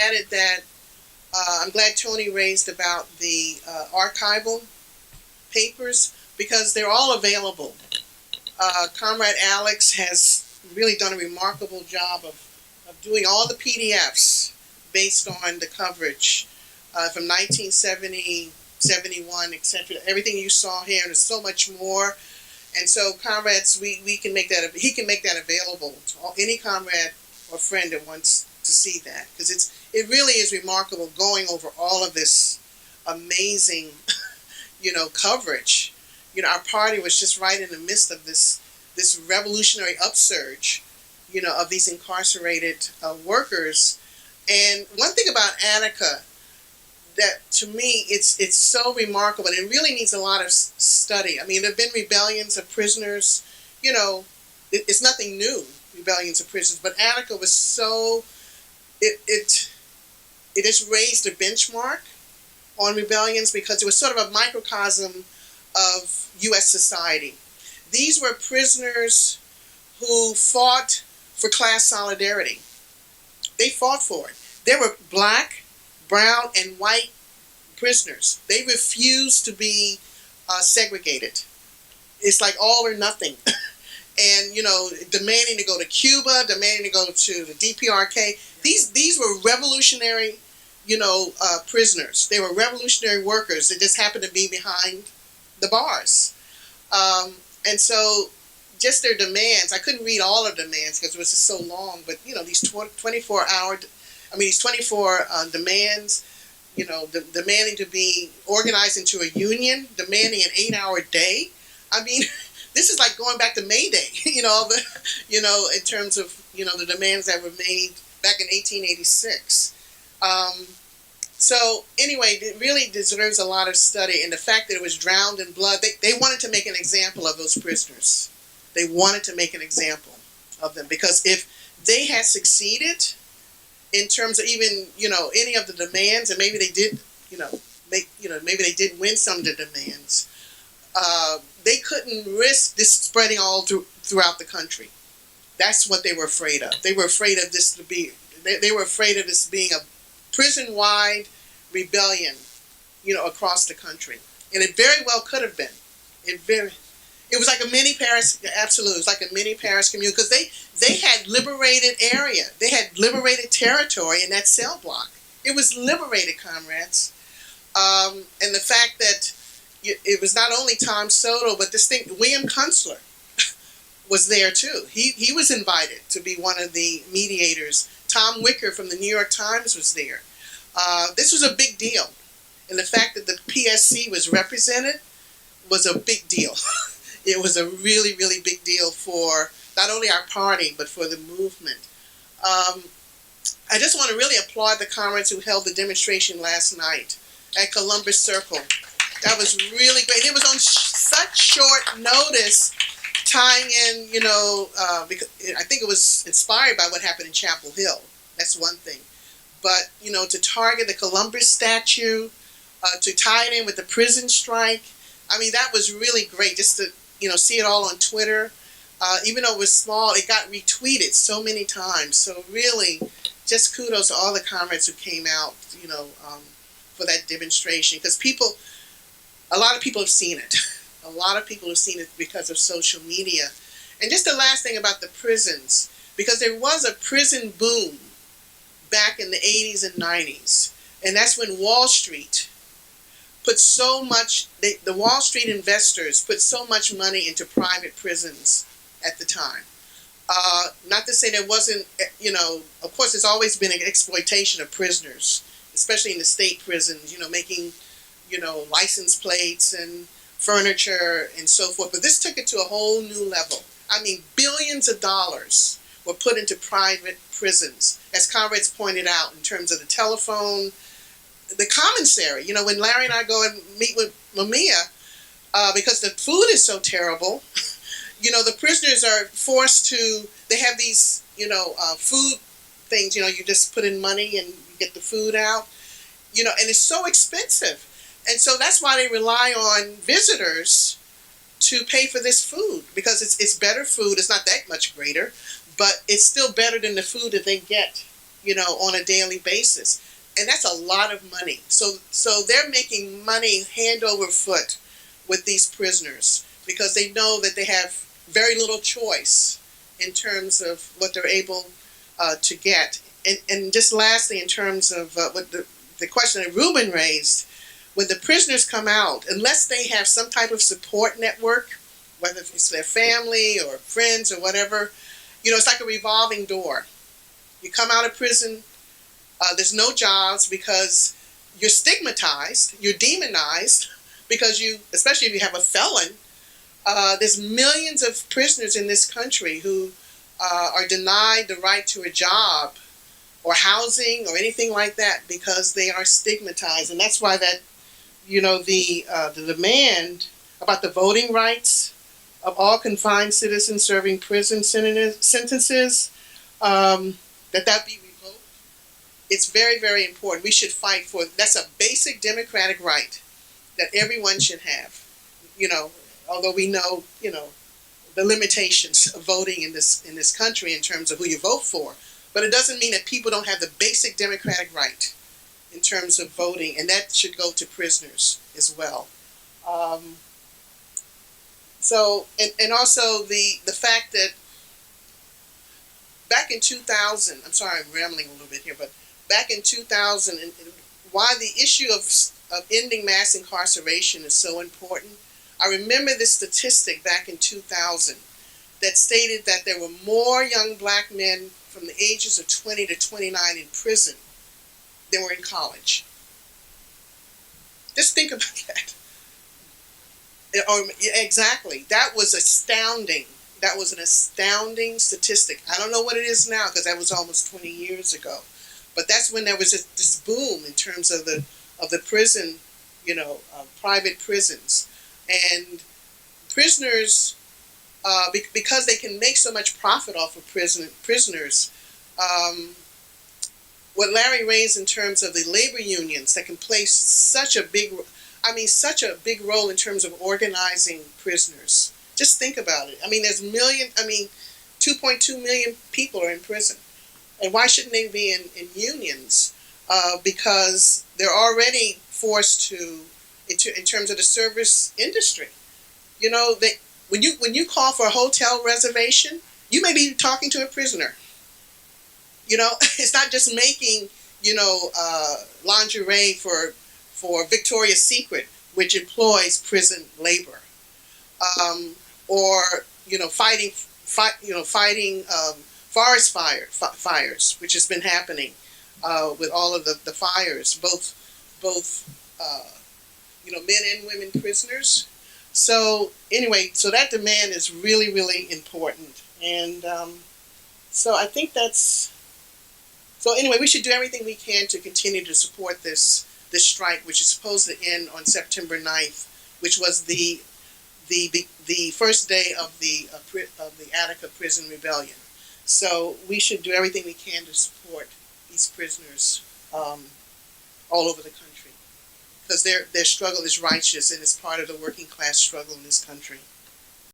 added that I'm glad Tony raised about the archival papers because they're all available. Comrade Alex has really done a remarkable job of doing all the PDFs based on the coverage from 1970, 71, etc. Everything you saw here, and there's so much more. And so, comrades, we can make that. He can make that available to any comrade or friend that wants to see that, because it really is remarkable going over all of this amazing, coverage. Our party was just right in the midst of this revolutionary upsurge, of these incarcerated workers. And one thing about Attica that to me it's so remarkable, and it really needs a lot of study. I mean, there have been rebellions of prisoners, it's nothing new, rebellions of prisoners, but Attica was so it just raised a benchmark on rebellions because it was sort of a microcosm of U.S. society. These were prisoners who fought for class solidarity. They fought for it. There were black, brown, and white prisoners. They refused to be segregated. It's like all or nothing. And, demanding to go to Cuba, demanding to go to the DPRK. These were revolutionary, prisoners. They were revolutionary workers that just happened to be behind the bars. And so just their demands, I couldn't read all of the demands because it was just so long, but, these 24 demands, demanding to be organized into a union, demanding an 8-hour day. I mean, this is like going back to May Day, in terms of, the demands that were made back in 1886. So anyway, it really deserves a lot of study. And the fact that it was drowned in blood, they wanted to make an example of those prisoners. They wanted to make an example of them because if they had succeeded in terms of even, any of the demands, and maybe they did, maybe they did win some of the demands, they couldn't risk this spreading all throughout the country. That's what they were afraid of. They were afraid of this they were afraid of this being a prison-wide rebellion, across the country. And it very well could have been. It was like a mini Paris, absolutely. It was like a mini Paris community because they had liberated area. They had liberated territory in that cell block. It was liberated, comrades. And the fact that it was not only Tom Soto, but this thing, William Kunstler was there too. He was invited to be one of the mediators. Tom Wicker from the New York Times was there. This was a big deal. And the fact that the PSC was represented was a big deal. It was a really, really big deal for not only our party, but for the movement. I just want to really applaud the comrades who held the demonstration last night at Columbus Circle. That was really great. It was on such short notice, tying in, because I think it was inspired by what happened in Chapel Hill. That's one thing. But, to target the Columbus statue, to tie it in with the prison strike, I mean, that was really great just to, see it all on Twitter. Even though it was small, it got retweeted so many times. So really, just kudos to all the comrades who came out, for that demonstration. Because a lot of people have seen it. A lot of people have seen it because of social media. And just the last thing about the prisons, because there was a prison boom back in the 80s and 90s. And that's when Wall Street put so much, the Wall Street investors put so much money into private prisons at the time. Not to say there wasn't, of course there's always been an exploitation of prisoners, especially in the state prisons, making, license plates and furniture and so forth. But this took it to a whole new level. I mean, billions of dollars were put into private prisons, as comrades pointed out, in terms of the telephone, the commissary. When Larry and I go and meet with Mamiya, because the food is so terrible, the prisoners are forced to, they have these, food things, you just put in money and you get the food out, and it's so expensive. And so that's why they rely on visitors to pay for this food, because it's better food. It's not that much greater, but it's still better than the food that they get on a daily basis. And that's a lot of money. So they're making money hand over foot with these prisoners because they know that they have very little choice in terms of what they're able to get. And just lastly, in terms of what the question that Ruben raised, when the prisoners come out, unless they have some type of support network, whether it's their family or friends or whatever, it's like a revolving door. You come out of prison, there's no jobs because you're stigmatized, you're demonized, because especially if you have a felon, there's millions of prisoners in this country who are denied the right to a job or housing or anything like that because they are stigmatized. And that's why that, the demand about the voting rights of all confined citizens serving prison sentences, that be revoked. It's very, very important. We should fight for it. That's a basic democratic right that everyone should have. Although we know, the limitations of voting in this country in terms of who you vote for, but it doesn't mean that people don't have the basic democratic right in terms of voting, and that should go to prisoners as well. And also the fact that back in 2000, I'm sorry, I'm rambling a little bit here, but back in 2000, and why the issue of ending mass incarceration is so important, I remember this statistic back in 2000 that stated that there were more young black men from the ages of 20 to 29 in prison than were in college. Just think about that. Exactly. That was astounding. That was an astounding statistic. I don't know what it is now because that was almost 20 years ago. But that's when there was this boom in terms of the prison, private prisons. And prisoners, because they can make so much profit off of prisoners, what Larry raised in terms of the labor unions that can play such a big role in terms of organizing prisoners. Just think about it. There's 2.2 million people are in prison. And why shouldn't they be in unions? Because they're already forced to, in terms of the service industry. When you call for a hotel reservation, you may be talking to a prisoner. It's not just making, lingerie for Victoria's Secret, which employs prison labor, or fighting forest fires, which has been happening with all of the fires, both men and women prisoners. So anyway, so that demand is really, really important, and so I think that's. So anyway, we should do everything we can to continue to support this strike, which is supposed to end on September 9th, which was the first day of the Attica Prison Rebellion. So we should do everything we can to support these prisoners all over the country, because their struggle is righteous and it's part of the working class struggle in this country.